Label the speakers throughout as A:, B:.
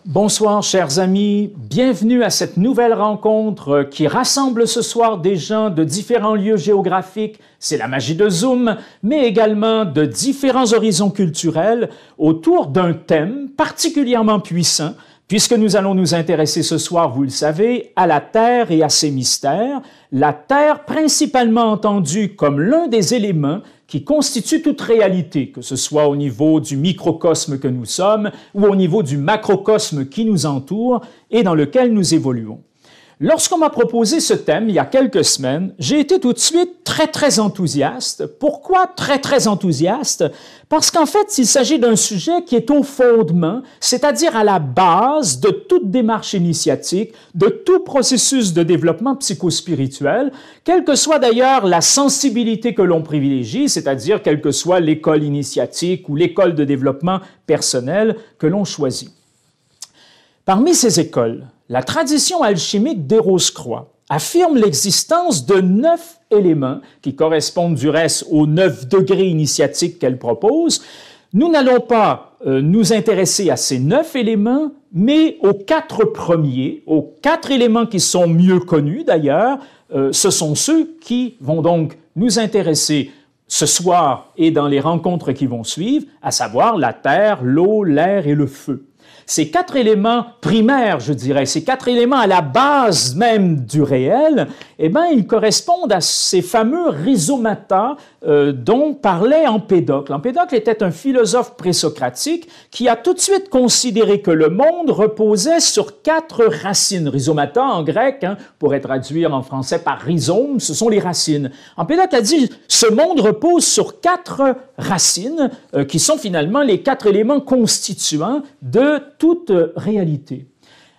A: Bonsoir chers amis, bienvenue à cette nouvelle rencontre qui rassemble ce soir des gens de différents lieux géographiques, c'est la magie de Zoom, mais également de différents horizons culturels autour d'un thème particulièrement puissant, puisque nous allons nous intéresser ce soir, vous le savez, à la Terre et à ses mystères, la Terre principalement entendue comme l'un des éléments qui constitue toute réalité, que ce soit au niveau du microcosme que nous sommes ou au niveau du macrocosme qui nous entoure et dans lequel nous évoluons. Lorsqu'on m'a proposé ce thème il y a quelques semaines, j'ai été tout de suite très enthousiaste. Pourquoi très enthousiaste? Parce qu'en fait, il s'agit d'un sujet qui est au fondement, c'est-à-dire à la base de toute démarche initiatique, de tout processus de développement psychospirituel, quelle que soit d'ailleurs la sensibilité que l'on privilégie, c'est-à-dire quelle que soit l'école initiatique ou l'école de développement personnel que l'on choisit. Parmi ces écoles, la tradition alchimique d'Héroes-Croix affirme l'existence de 9 éléments qui correspondent du reste aux 9 degrés initiatiques qu'elle propose. Nous n'allons pas nous intéresser à ces 9 éléments, mais aux 4 premiers, aux 4 éléments qui sont mieux connus d'ailleurs. Ce sont ceux qui vont donc nous intéresser ce soir et dans les rencontres qui vont suivre, à savoir la terre, l'eau, l'air et le feu. Ces 4 éléments primaires, je dirais, ces 4 éléments à la base même du réel, eh bien, ils correspondent à ces fameux rhizomata dont parlait Empédocle. Empédocle était un philosophe présocratique qui a tout de suite considéré que le monde reposait sur 4 racines. Rhizomata en grec, pourrait traduire en français par rhizome, ce sont les racines. Empédocle a dit, ce monde repose sur 4 racines qui sont finalement les 4 éléments constituants de toute réalité.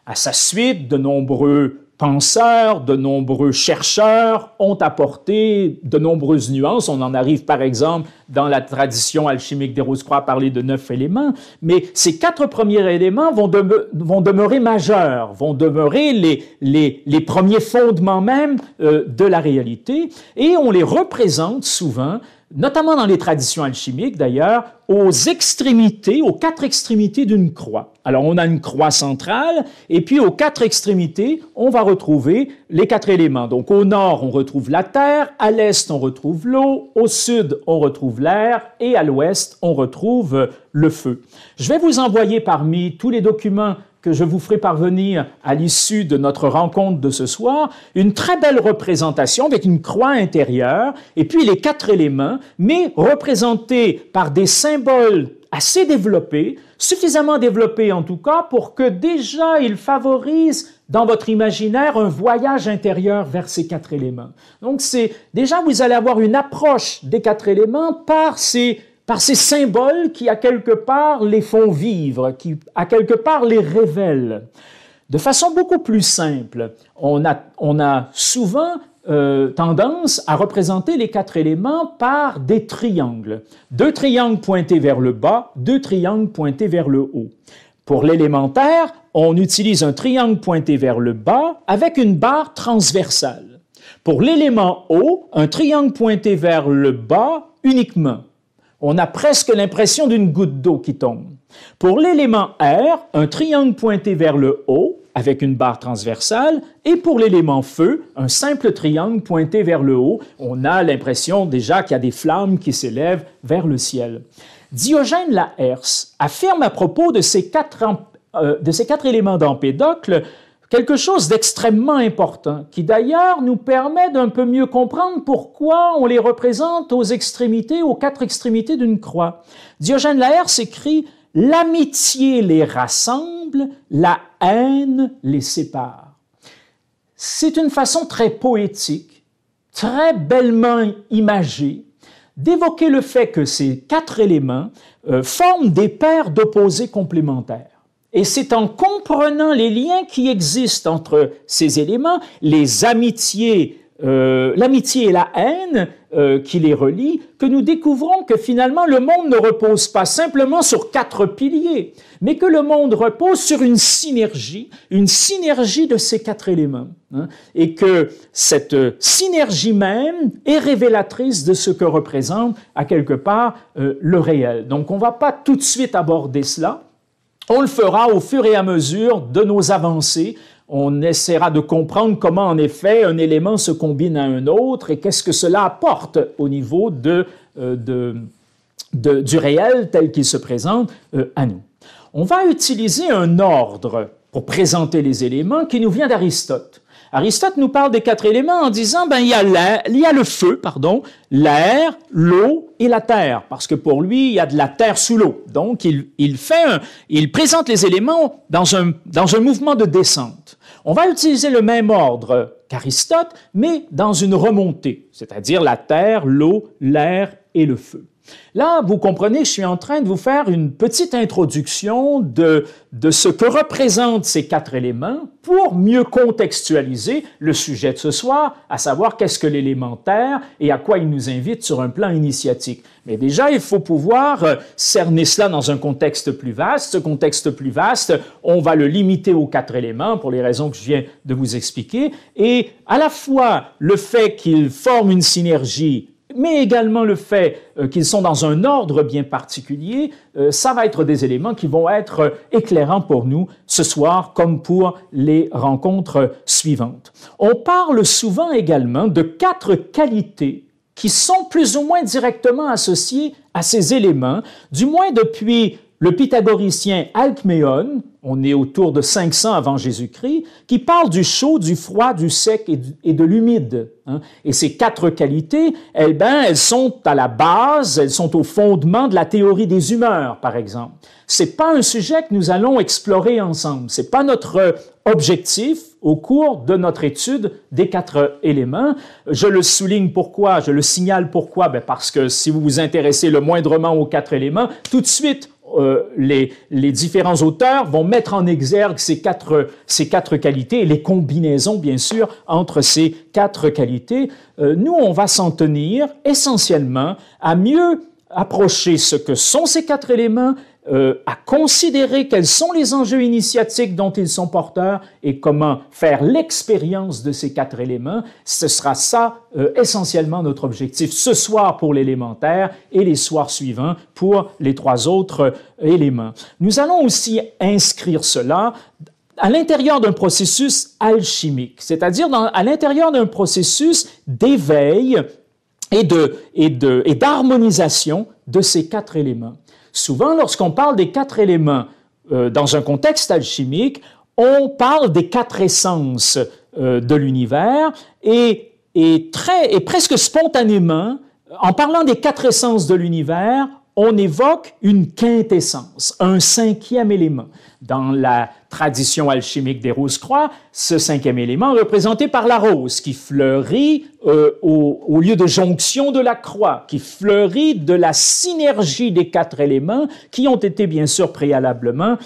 A: À sa suite, de nombreux penseurs, de nombreux chercheurs ont apporté de nombreuses nuances. On en arrive, par exemple, dans la tradition alchimique d'Héroes-Croix à parler de 9 éléments, mais ces 4 premiers éléments vont demeurer majeurs, vont demeurer les premiers fondements même de la réalité, et on les représente souvent, notamment dans les traditions alchimiques d'ailleurs, aux extrémités, aux 4 extrémités d'une croix. Alors on a une croix centrale, et puis aux 4 extrémités, on va retrouver les 4 éléments. Donc au nord, on retrouve la terre, à l'est, on retrouve l'eau, au sud, on retrouve l'air, et à l'ouest, on retrouve le feu. Je vais vous envoyer parmi tous les documents que je vous ferai parvenir à l'issue de notre rencontre de ce soir, une très belle représentation avec une croix intérieure et puis les 4 éléments, mais représentés par des symboles assez développés, suffisamment développés en tout cas pour que déjà ils favorisent dans votre imaginaire un voyage intérieur vers ces 4 éléments. Donc déjà vous allez avoir une approche des 4 éléments par ces symboles qui, à quelque part, les font vivre, qui, à quelque part, les révèlent. De façon beaucoup plus simple, on a souvent tendance à représenter les 4 éléments par des triangles. 2 triangles pointés vers le bas, 2 triangles pointés vers le haut. Pour l'élémentaire, on utilise un triangle pointé vers le bas avec une barre transversale. Pour l'élément eau, un triangle pointé vers le bas uniquement. On a presque l'impression d'une goutte d'eau qui tombe. Pour l'élément air, un triangle pointé vers le haut avec une barre transversale, et pour l'élément feu, un simple triangle pointé vers le haut. On a l'impression déjà qu'il y a des flammes qui s'élèvent vers le ciel. Diogène Laërce affirme à propos de ces 4 éléments d'Empédocle quelque chose d'extrêmement important, qui d'ailleurs nous permet d'un peu mieux comprendre pourquoi on les représente aux extrémités, aux 4 extrémités d'une croix. Diogène Laërce écrit « L'amitié les rassemble, la haine les sépare ». C'est une façon très poétique, très bellement imagée, d'évoquer le fait que ces 4 éléments forment des paires d'opposés complémentaires. Et c'est en comprenant les liens qui existent entre ces éléments, les amitiés, l'amitié et la haine qui les relient, que nous découvrons que finalement le monde ne repose pas simplement sur 4 piliers, mais que le monde repose sur une synergie de ces 4 éléments. Et que cette synergie même est révélatrice de ce que représente à quelque part le réel. Donc on ne va pas tout de suite aborder cela. On le fera au fur et à mesure de nos avancées. On essaiera de comprendre comment, en effet, un élément se combine à un autre et qu'est-ce que cela apporte au niveau du réel tel qu'il se présente à nous. On va utiliser un ordre pour présenter les éléments qui nous vient d'Aristote. Aristote nous parle des 4 éléments en disant il y a le feu, l'air, l'eau et la terre, parce que pour lui, il y a de la terre sous l'eau. Donc, il présente les éléments dans un mouvement de descente. On va utiliser le même ordre qu'Aristote, mais dans une remontée, c'est-à-dire la terre, l'eau, l'air et le feu. Là, vous comprenez, je suis en train de vous faire une petite introduction de ce que représentent ces 4 éléments pour mieux contextualiser le sujet de ce soir, à savoir qu'est-ce que l'élémentaire et à quoi il nous invite sur un plan initiatique. Mais déjà, il faut pouvoir cerner cela dans un contexte plus vaste. Ce contexte plus vaste, on va le limiter aux 4 éléments pour les raisons que je viens de vous expliquer. Et à la fois, le fait qu'ils forment une synergie, mais également le fait qu'ils sont dans un ordre bien particulier, ça va être des éléments qui vont être éclairants pour nous ce soir, comme pour les rencontres suivantes. On parle souvent également de 4 qualités qui sont plus ou moins directement associées à ces éléments, du moins depuis le pythagoricien Alcméon, on est autour de 500 avant Jésus-Christ, qui parle du chaud, du froid, du sec et de l'humide. Et ces 4 qualités, elles sont à la base, elles sont au fondement de la théorie des humeurs, par exemple. C'est pas un sujet que nous allons explorer ensemble. C'est pas notre objectif au cours de notre étude des 4 éléments. Je le souligne pourquoi, je le signale pourquoi, parce que si vous vous intéressez le moindrement aux 4 éléments, tout de suite, les différents auteurs vont mettre en exergue ces quatre qualités et les combinaisons, bien sûr, entre ces 4 qualités. Nous, on va s'en tenir essentiellement à mieux approcher ce que sont ces 4 éléments, à considérer quels sont les enjeux initiatiques dont ils sont porteurs et comment faire l'expérience de ces 4 éléments. Ce sera ça essentiellement notre objectif ce soir pour l'élémentaire et les soirs suivants pour les 3 autres éléments. Nous allons aussi inscrire cela à l'intérieur d'un processus alchimique, c'est-à-dire à l'intérieur d'un processus d'éveil et d'harmonisation de ces 4 éléments. Souvent, lorsqu'on parle des 4 éléments dans un contexte alchimique, on parle des 4 essences de l'univers et presque spontanément, en parlant des 4 essences de l'univers, on évoque une quintessence, un 5e élément. Dans la tradition alchimique des Rose-Croix, ce 5e élément est représenté par la rose qui fleurit au lieu de jonction de la croix, qui fleurit de la synergie des 4 éléments qui ont été bien sûr préalablement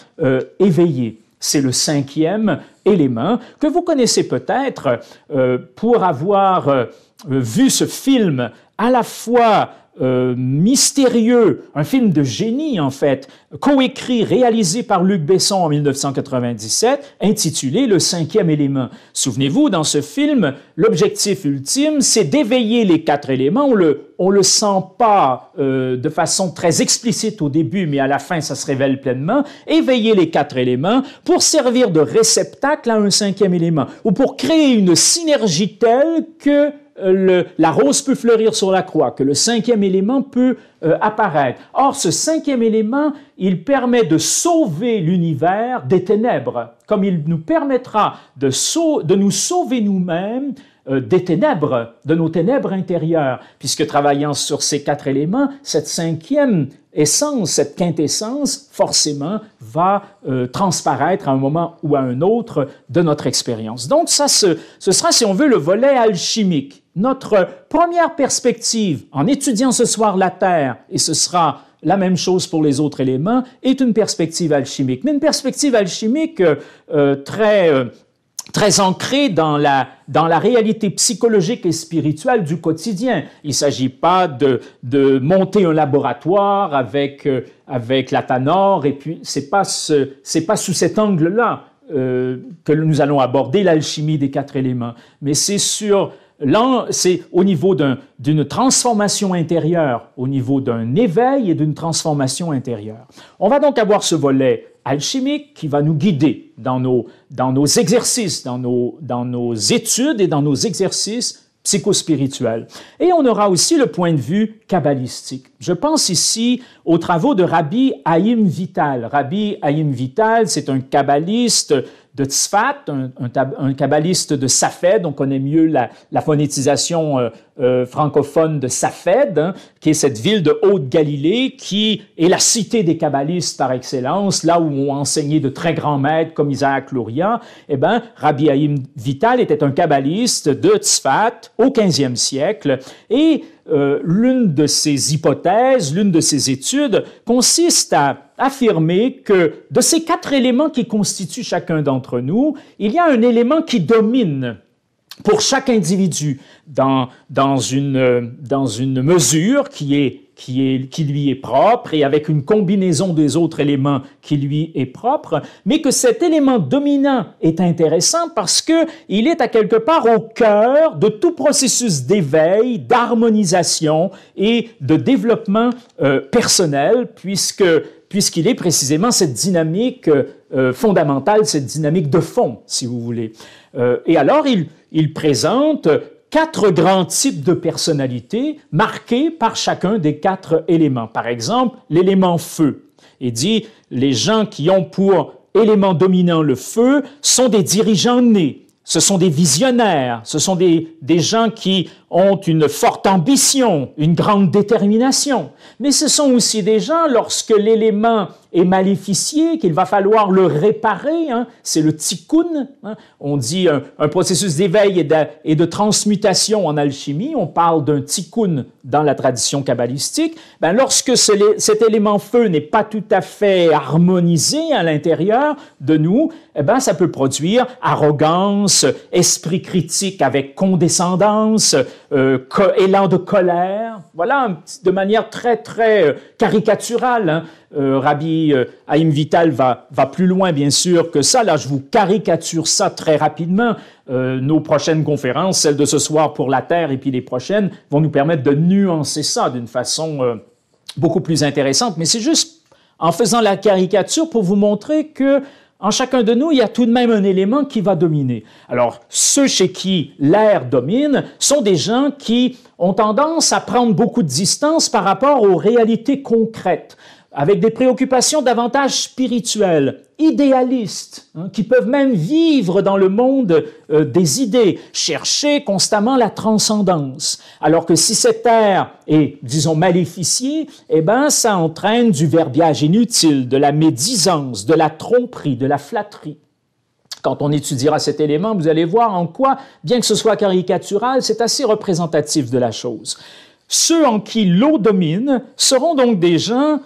A: éveillés. C'est le 5e élément que vous connaissez peut-être pour avoir vu ce film à la fois mystérieux, un film de génie en fait, coécrit, réalisé par Luc Besson en 1997, intitulé Le 5e élément. Souvenez-vous, dans ce film, l'objectif ultime, c'est d'éveiller les 4 éléments. On le sent pas de façon très explicite au début, mais à la fin, ça se révèle pleinement. Éveiller les 4 éléments pour servir de réceptacle à un 5e élément, ou pour créer une synergie telle que la rose peut fleurir sur la croix, que le 5e élément peut apparaître. Or, ce 5e élément, il permet de sauver l'univers des ténèbres, comme il nous permettra de nous sauver nous-mêmes des ténèbres, de nos ténèbres intérieures, puisque travaillant sur ces 4 éléments, cette 5e essence, cette quintessence, forcément, va transparaître à un moment ou à un autre de notre expérience. Donc, ça, ce sera, si on veut, le volet alchimique. Notre première perspective, en étudiant ce soir la Terre, et ce sera la même chose pour les autres éléments, est une perspective alchimique. Mais une perspective alchimique très ancrée dans la réalité psychologique et spirituelle du quotidien. Il ne s'agit pas de monter un laboratoire avec l'Athanor, et puis c'est pas sous cet angle-là que nous allons aborder l'alchimie des 4 éléments, mais c'est sur c'est au niveau d'une transformation intérieure, au niveau d'un éveil et d'une transformation intérieure. On va donc avoir ce volet alchimique qui va nous guider dans nos exercices, dans nos études et dans nos exercices psychospirituels. Et on aura aussi le point de vue kabbalistique. Je pense ici aux travaux de Rabbi Haïm Vital. Rabbi Haïm Vital, c'est un kabbaliste de Tzfat, un kabbaliste de Safed. On connaît mieux la phonétisation francophone de Safed, hein, qui est cette ville de Haute-Galilée, qui est la cité des kabbalistes par excellence, là où ont enseigné de très grands maîtres comme Isaac Luria. Eh bien, Rabbi Haïm Vital était un kabbaliste de Tzfat au 15e siècle, et l'une de ses hypothèses, l'une de ses études consiste à affirmer que de ces 4 éléments qui constituent chacun d'entre nous, il y a un élément qui domine pour chaque individu dans une mesure qui lui est propre et avec une combinaison des autres éléments qui lui est propre, mais que cet élément dominant est intéressant parce qu'il est à quelque part au cœur de tout processus d'éveil, d'harmonisation et de développement personnel, puisqu'il est précisément cette dynamique fondamentale, cette dynamique de fond, si vous voulez. Et alors, il présente 4 grands types de personnalités marqués par chacun des 4 éléments. Par exemple, l'élément feu. Il dit, les gens qui ont pour élément dominant le feu sont des dirigeants nés. Ce sont des visionnaires, ce sont des gens qui ont une forte ambition, une grande détermination. Mais ce sont aussi des gens, lorsque l'élément est maléficié, qu'il va falloir le réparer, hein, c'est le tikkun, hein, on dit un processus d'éveil et de transmutation en alchimie, on parle d'un tikkun dans la tradition kabbalistique. Ben, lorsque cet élément feu n'est pas tout à fait harmonisé à l'intérieur de nous, eh ben, ça peut produire arrogance, esprit critique avec condescendance, élan de colère, voilà, de manière très, très caricaturale. Hein. Rabbi Haïm Vital va plus loin, bien sûr, que ça. Là, je vous caricature ça très rapidement. Nos prochaines conférences, celles de ce soir pour la Terre et puis les prochaines, vont nous permettre de nuancer ça d'une façon beaucoup plus intéressante. Mais c'est juste en faisant la caricature pour vous montrer que en chacun de nous, il y a tout de même un élément qui va dominer. Alors, ceux chez qui l'air domine sont des gens qui ont tendance à prendre beaucoup de distance par rapport aux réalités concrètes, avec des préoccupations davantage spirituelles, idéalistes, hein, qui peuvent même vivre dans le monde des idées, chercher constamment la transcendance. Alors que si cet air est, disons, maléficié, eh ben, ça entraîne du verbiage inutile, de la médisance, de la tromperie, de la flatterie. Quand on étudiera cet élément, vous allez voir en quoi, bien que ce soit caricatural, c'est assez représentatif de la chose. Ceux en qui l'eau domine seront donc des gens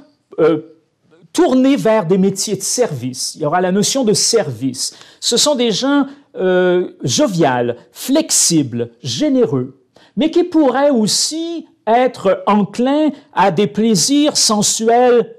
A: tournés vers des métiers de service. Il y aura la notion de service. Ce sont des gens joviales, flexibles, généreux, mais qui pourraient aussi être enclins à des plaisirs sensuels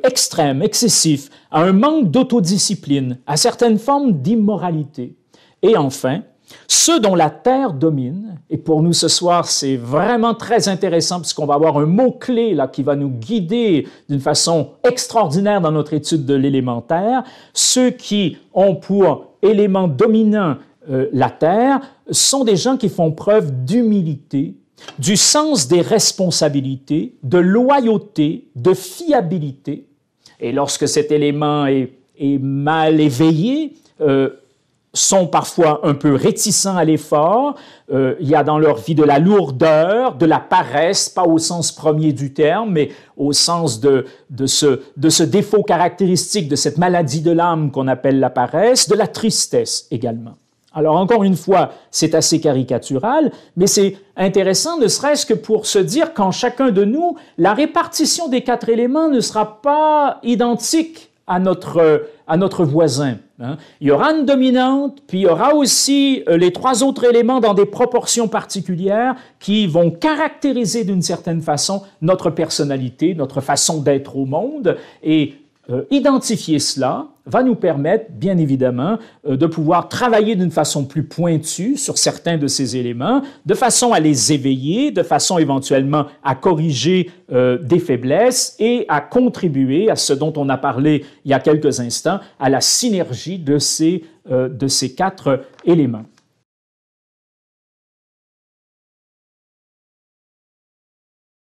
A: extrêmes, excessifs, à un manque d'autodiscipline, à certaines formes d'immoralité. Et enfin, ceux dont la terre domine, et pour nous ce soir c'est vraiment très intéressant puisqu'on va avoir un mot-clé là qui va nous guider d'une façon extraordinaire dans notre étude de l'élémentaire, ceux qui ont pour élément dominant la terre sont des gens qui font preuve d'humilité, du sens des responsabilités, de loyauté, de fiabilité. Et lorsque cet élément est mal éveillé, sont parfois un peu réticents à l'effort. Il y a dans leur vie de la lourdeur, de la paresse, pas au sens premier du terme, mais au sens de ce défaut caractéristique, de cette maladie de l'âme qu'on appelle la paresse, de la tristesse également. Alors, encore une fois, c'est assez caricatural, mais c'est intéressant, ne serait-ce que pour se dire qu'en chacun de nous, la répartition des 4 éléments ne sera pas identique à notre voisin. Hein. Il y aura une dominante, puis il y aura aussi les 3 autres éléments dans des proportions particulières qui vont caractériser d'une certaine façon notre personnalité, notre façon d'être au monde. Et Identifier cela va nous permettre, bien évidemment, de pouvoir travailler d'une façon plus pointue sur certains de ces éléments, de façon à les éveiller, de façon éventuellement à corriger des faiblesses et à contribuer à ce dont on a parlé il y a quelques instants, à la synergie de ces 4 éléments.